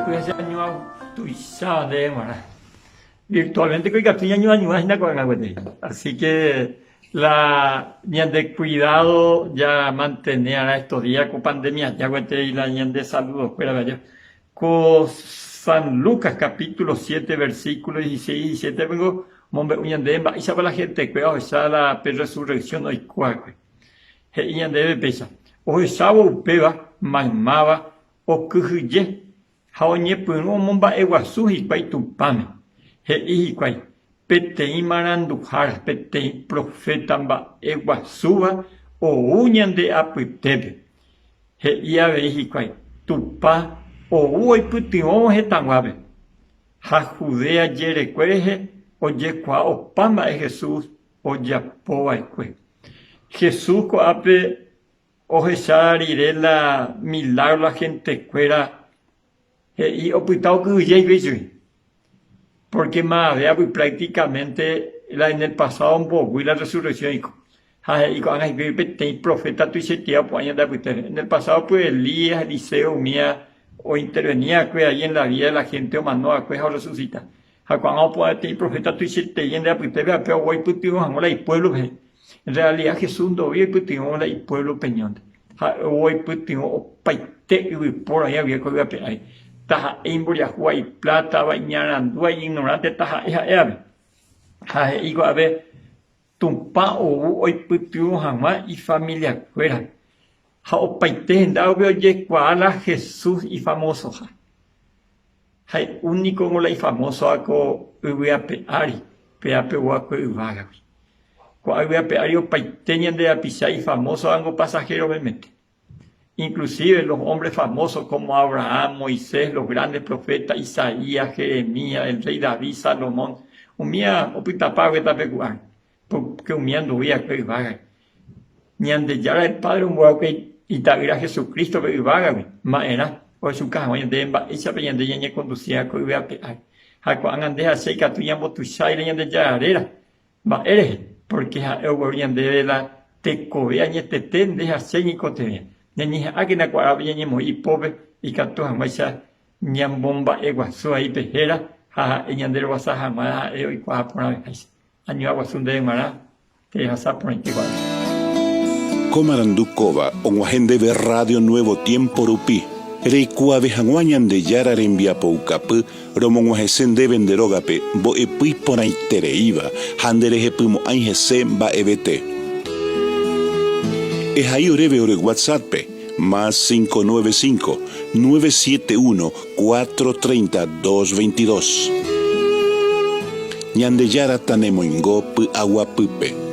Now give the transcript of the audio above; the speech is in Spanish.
pues ese año tu de mara. Virtualmente que casi año imagina con algo. Así que la de cuidado ya mantenía estos días con pandemia, ya cuente y la de salud, fuera vaya. Con San Lucas capítulo 7 versículo 16 y 17 vengo mombe uñande y sabe la gente que hoy está la resurrección hoy cuaque. He iñande pesa. Hoy sabo peba mamaba o kuye. Haoñe puno momba eguasu y kwai tupame. He y kwai. Petei marandujar, petei profeta mba eguasuba o uñande aputebe. He ia veji kwai. Tupa o uoi pution he tanguabe. Ha Judea yerecueje o yecua o pamba e Jesús o yapoa e Jesús coape o jesarire la milagro la gente cuera y opitao que huyei porque más vea pues prácticamente en el pasado un poco y la resurrección y profeta tu en el pasado pues Elías, Eliseo, mía o intervenía que ahí en la vida de la gente o mandó a que resucita. A cuando puede profeta tu y en la primera pero hoy putimos y pueblo en realidad Jesús no vive putimos y pueblo peñón. Hoy putimos paite y por ahí había que ver ahí. Taja embolia y plata bañarandua y ignorante taja ea. Ha igo a ver tumpa o hoy putimos jamás y familia fuera. Opaite ndao oye kuala Jesús y famoso hay único mola y famoso ako uviape ari peape guaco uvaga kwa uviape ari opaite ñande apisa y famoso ango pasajero obviamente inclusive los hombres famosos como Abraham, Moisés, los grandes profetas Isaías, Jeremías, el rey David, Salomón umía opitapague tapecuan porque umía anduvía que uvaga ñande yara el padre un guaco y tal Jesucristo que iba maera o su caja hoy en día esa peña de ñe conducía que iba a cuando ande a seca tu yambo tu sai leña de yarera va eres porque a eurían de la te cobea ñe te tende a señico te ni a que na cuara ñe muy pobre y canto jamás ñam bomba eguaso ahí pejera a ñandel wasa jamás y cua por año agua sunde mara te hasa por igual Comarandukova, onguajende de Radio Nuevo Tiempo Rupi. Reikua vejanguañan de Yara Rembiapo Ucapu, Romonguajesen de Venderogape, Bo Epui por Aitereiva, Handereje Pumo Angese Ba EBT. Ejaí Orebe Ore WhatsApp, más 595-971-430-222. Ñande Yara Tanemoingop Aguapupe.